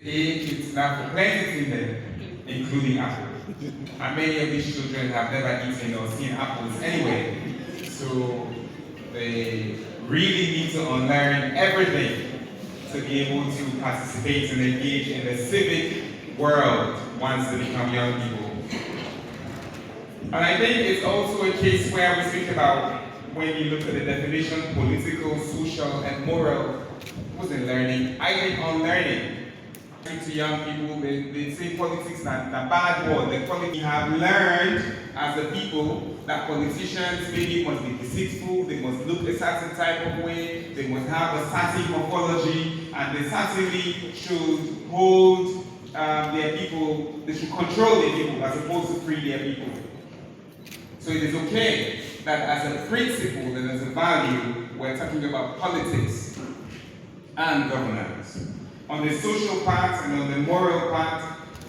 It's now for plenty in them, including apples. And many of these children have never eaten or seen apples anyway. So they really need to unlearn everything to be able to participate and engage in the civic world once they become young people. And I think it's also a case where we speak about, when you look at the definition, political, social, and moral, wasn't learning, I think unlearning. To young people, they say politics is not a bad word. The quality have learned as a people that politicians maybe must be deceitful, they must look a certain type of way, they must have a certain morphology, and they certainly should hold their people, they should control their people as opposed to free their people. So it is okay that as a principle and as a value, we're talking about politics and governance. On the social part and on the moral part,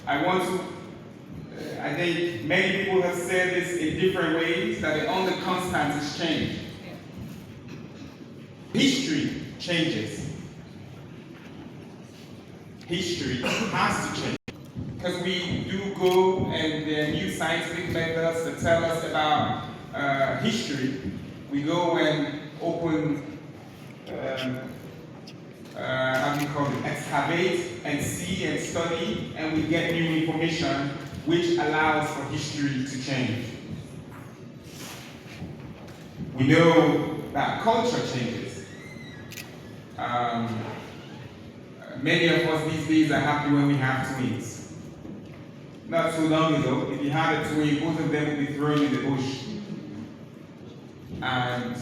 I want to, I think many people have said this in different ways, that the only constant is change. History changes. History has to change. Because we do go and there are new scientific methods that tell us about history. We go and open excavate and see and study, and we get new information which allows for history to change. We know that culture changes. Many of us these days are happy when we have twins. Not too long ago, if you had a twin, both of them would be thrown in the bush. And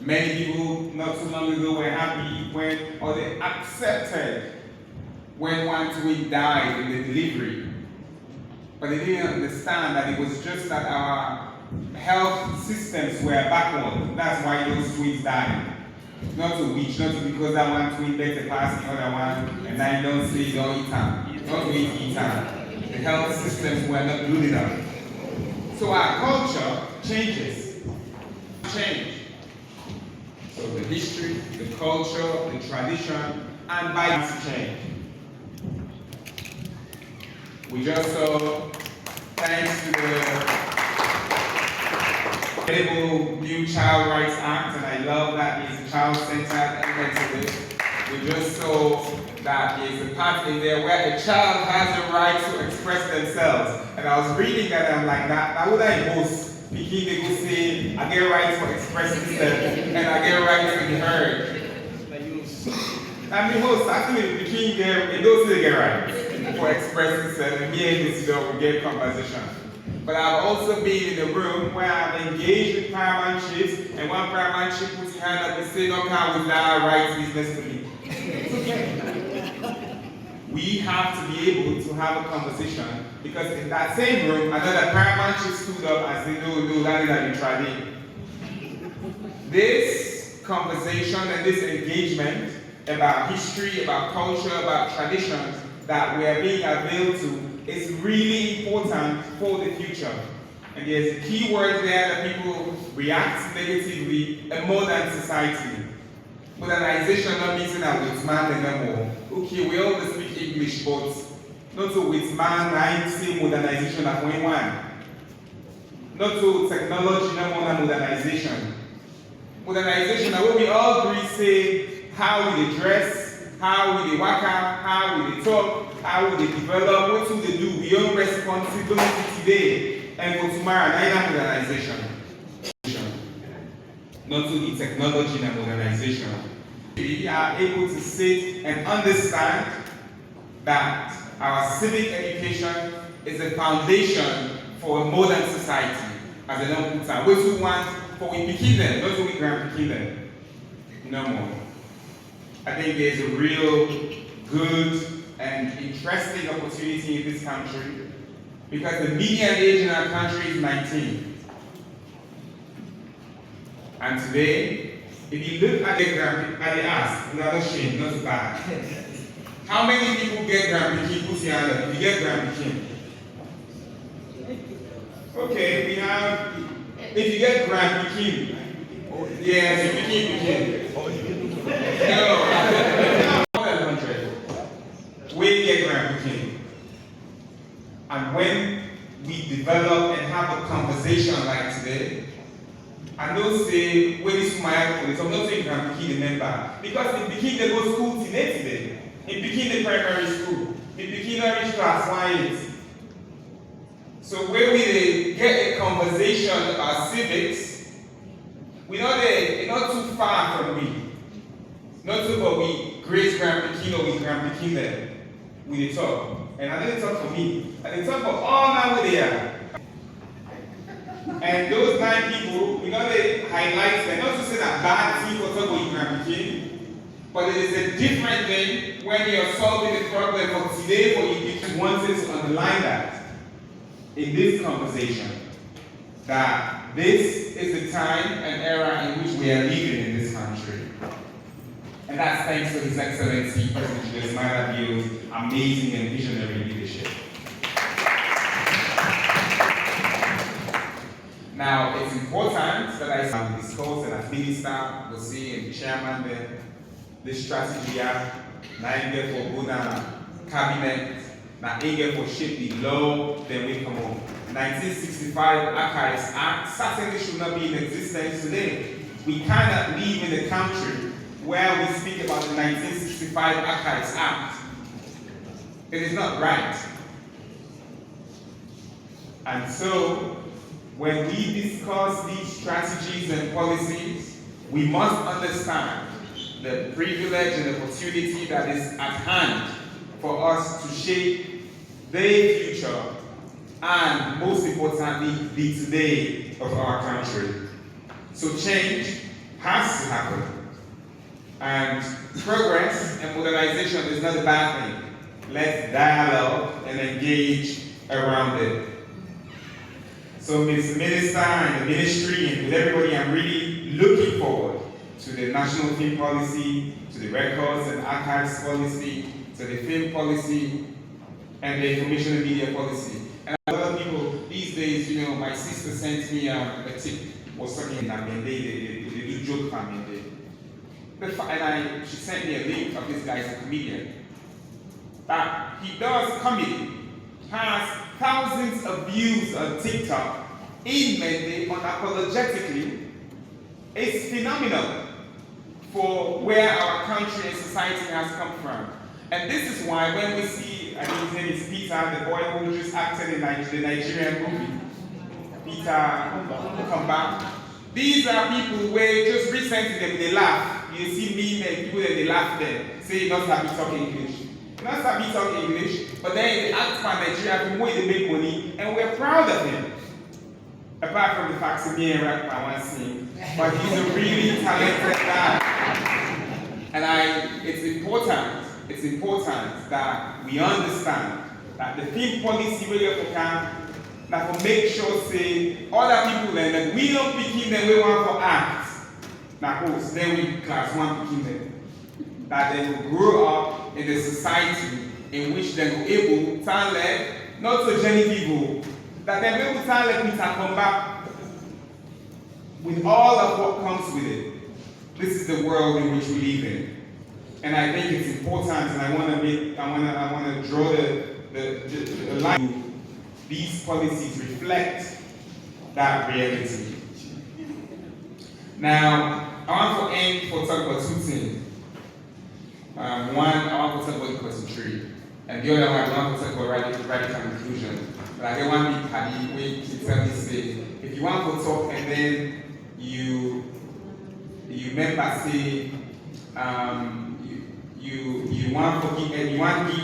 many people not too long ago were happy when, or they accepted when one twin died in the delivery. But they didn't understand that it was just that our health systems were backward. That's why those twins died. Not to which, not to because that one twin better pass the other one, and then don't say don't eat them. Not to eat them. The health systems were not good enough. So our culture changes. Change. So the history, the culture, the tradition, and by change. We just saw, thanks to the incredible new Child Rights Act, and I love that it's a child-centered element to this. We just saw that there's a part in there where a child has the right to express themselves. And I was reading that and I'm like, that would I boast. Begin they go say, I get rights for expressing myself, and I get rights to be heard. And the host, actually, the king they don't say they get rights for expressing themselves, and me and this dog will get conversation. But I've also been in a room where I've engaged with paramount chiefs, and one paramount chief puts his hand up and says, don't come with that rights business to me. It's okay. We have to be able to have a conversation, because in that same room, another paramount chief stood up and said, no, that is not trading. This conversation and this engagement about history, about culture, about traditions that we are being availed to is really important for the future. And there's a key word there that people react negatively: a modern society. Modernization not means that with man anymore. Okay, we all speak English, but not to with man, I say modernization at one. Not to technology, not more than modernization. Modernization, what we all agree say, how we dress, how we work out, how we talk, how we develop, what do they do, we own responsibility today, and for tomorrow, neither modernization. Not to the technology and modernization. We are able to sit and understand that our civic education is a foundation for a modern society. As a young people, what we want for we begin them, not we grand begin them. No more. I think there's a real good and interesting opportunity in this country, because the median age in our country is 19. And today, if you look at the ask, not shame, not bad. How many people get Grand Peking? Put your hand up. If you get Grand Peking. Okay, we have, if you get Grand Peking. Yes, Peking. No, more than 100. get Grand King. And when we develop and have a conversation like today, I don't say, when it's my police, I'm not saying Grand King member, because in Peking they go school today. In Peking the primary school, in Peking they reach class 1 So when we get a conversation about civics, we know they're not too far from me. Not too far, we great Grand Peking or we Grand Peking there. We talk. And I didn't talk for me. I didn't talk for all now where they are. And those 9 people, we know they highlight them. Not to say that bad thing for talk about Grand Peking, but it is a different thing when you're solving the problem for today for you. You wanted to underline that in this conversation, that this is the time and era in which we are living in this country. And that's thanks to His Excellency President Julius Maada Bio's amazing and visionary leadership. Now, it's important that I discuss and as minister will see and chairman this strategy now for Buna cabinet, now for shape the law, then we come on. 1965 Archives Act certainly should not be in existence today. We cannot live in a country where we speak about the 1965 Archives Act. It is not right. And so, when we discuss these strategies and policies, we must understand the privilege and opportunity that is at hand for us to shape the future and, most importantly, the today of our country. So change has to happen. And progress and modernization is not a bad thing. Let's dialogue and engage around it. So, Mr. Minister and the ministry and with everybody, I'm really looking forward to the national film policy, to the records and archives policy, to the film policy, and the information and media policy. And a lot of people these days, you know, my sister sent me a tip, was talking in Amende, they do joke for Amende. And she sent me a link of this guy's a comedian. That he does comedy, has thousands of views on TikTok in Mende unapologetically. It's phenomenal for where our country and society has come from. And this is why when we see, I think his name is Peter, the boy who just acted in the Nigerian movie, Peter Kumba. These are people where just recently they laugh. You see me and people that they laugh there, say not happy talking English. Not happy talking English, but then they act for Nigeria the way they make money, and we're proud of him. Apart from the fact that me and rap I want to sing, but he's a really talented guy. And it's important that we understand that the film policy where you can that will make sure say other people then that we don't pick in them we want for act. Now then we class 1 picking them. That they will grow up in a society in which they will able to talent, not so Genevieve, that they will able to talent Peter come back with all of what comes with it. This is the world in which we live in. And I think it's important, and I want to draw the line. These policies reflect that reality. Now, I want to end for talk about 2 things. One, I want to talk about equity, and the other one, I want to talk about radical inclusion. But I don't want to be paddy way to tell me say, if you want to talk and then you remember say, you want to give and you want to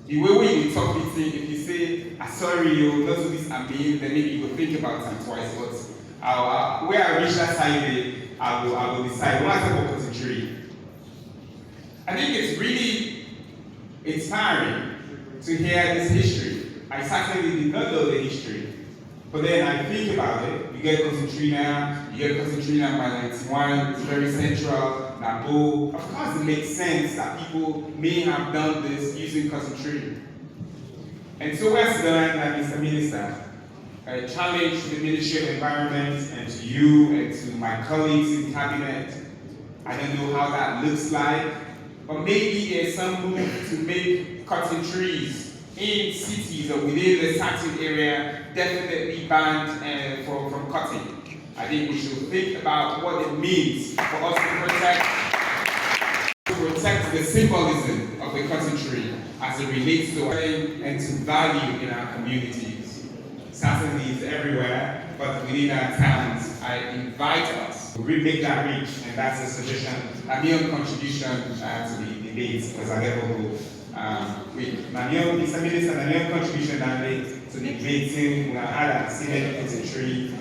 give the way you talk with him, if you say, sorry, you not do this and then maybe you will think about it twice. But where I reach that side, I will decide. When I talk about concentrate, I think it's really inspiring to hear this history. I certainly did not know the history, but then I think about it. You get Concentrina, by 91, it's very central. Nabo, of course it makes sense that people may have done this using Concentrina. And so what's done, Mr. Minister, a challenge to the Ministry of Environment and to you and to my colleagues in Cabinet. I don't know how that looks like, but maybe there's some move to make cutting trees in cities or within the certain area definitely banned from cutting. I think we should think about what it means for us to protect the symbolism of the cotton tree as it relates to and to value in our communities. Certainly it's everywhere, but within our towns, I invite us to remake that reach, and that's a suggestion, a mere contribution to the debate, because I never go. Mr. Minister, a mere contribution to the debating, add see a tree.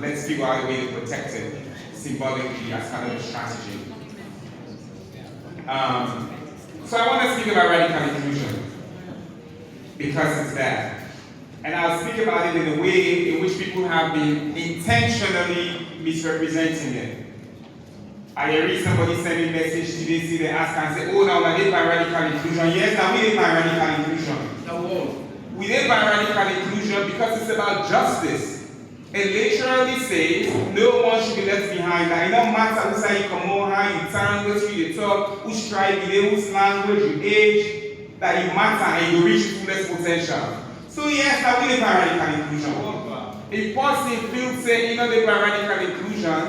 Let's figure out a way to protect it symbolically as kind of a strategy. So I want to speak about radical inclusion because it's there. And I'll speak about it in a way in which people have been intentionally misrepresenting it. I read somebody send me a message today, they ask and say, oh, now I did by radical inclusion. Yes, now we did by radical inclusion. No. We did by radical inclusion because it's about justice. It literally says no one should be left behind. Like, it don't matter who say you come on, how you turn, what you talk, whose tribe you live, whose language, you age, that you matter and you reach fullest potential. So yes, that we live by radical inclusion. If person feels say, you know, they by radical inclusion,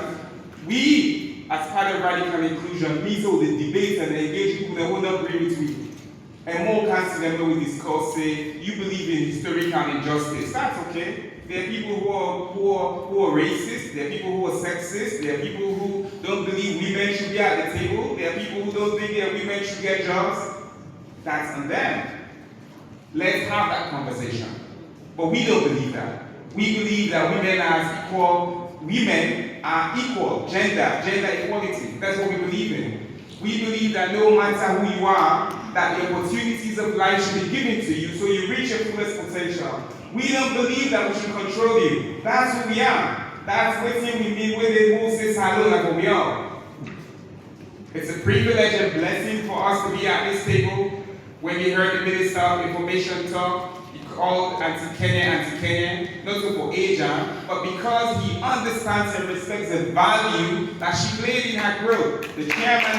we, as part of radical inclusion, meet all the debates and engage people that will not agree with me. And more cancel them when we discuss, say, you believe in historical injustice. That's okay. There are people who are racist, there are people who are sexist, there are people who don't believe women should be at the table, there are people who don't think that women should get jobs. That's on them. Let's have that conversation. But we don't believe that. We believe that women are equal, gender equality. That's what we believe in. We believe that no matter who you are, that the opportunities of life should be given to you so you reach your fullest potential. We don't believe that we should control you. That's who we are. That's what we mean when they who says hello like we are. It's a privilege and blessing for us to be at this table. When you heard the Minister of Information talk, he called Auntie Kenya, not only for age, but because he understands and respects the value that she played in her growth. The chairman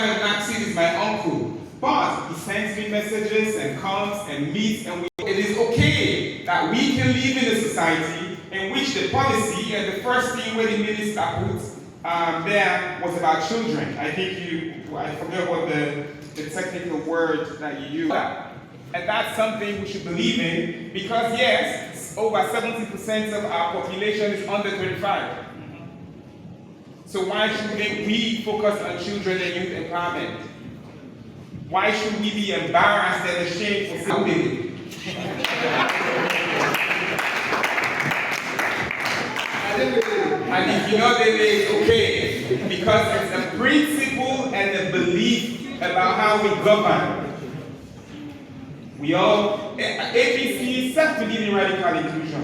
of NACSID is my uncle. But he sends me messages and comes and meets, and it is okay that we can live in a society in which the policy and the first thing where the minister put there was about children. I forget what the technical word that you use. And that's something we should believe in because yes, over 70% of our population is under 25. So why should we focus on children and youth empowerment? Why should we be embarrassed and ashamed for something? And if you know that it's okay, because it's a principle and a belief about how we govern. We all, APC self-believe in radical inclusion.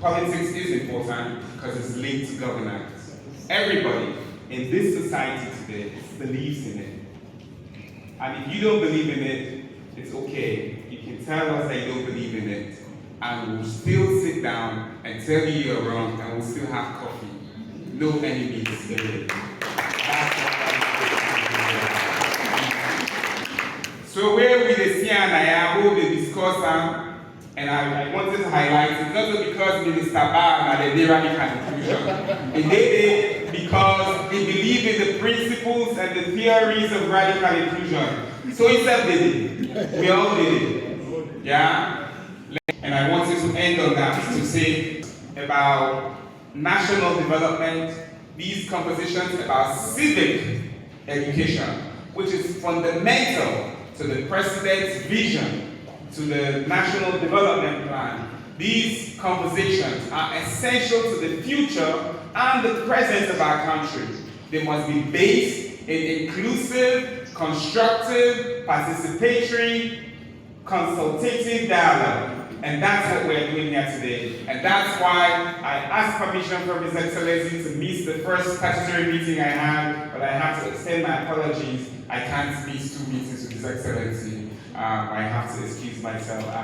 Politics is important because it's linked to governance. Everybody in this society today believes in it. And if you don't believe in it, it's okay. You can tell us that you don't believe in it. And we'll still sit down and tell you you're wrong and we'll still have coffee. No enemies. So where we see and I will discuss and I wanted to highlight it not only because Minister Barr and the radical inclusion. And they because they believe in the principles and the theories of radical inclusion. So instead they did. We all did it. Yeah? And I wanted to end on that to say about national development, these conversations about civic education, which is fundamental to the President's vision, to the National Development Plan. These conversations are essential to the future and the present of our country. They must be based in inclusive, constructive, participatory, consultative dialogue. And that's what we're doing here today. And that's why I asked permission from His Excellency to miss the first statutory meeting I had, but I have to extend my apologies. I can't miss 2 meetings with His Excellency. I have to excuse myself.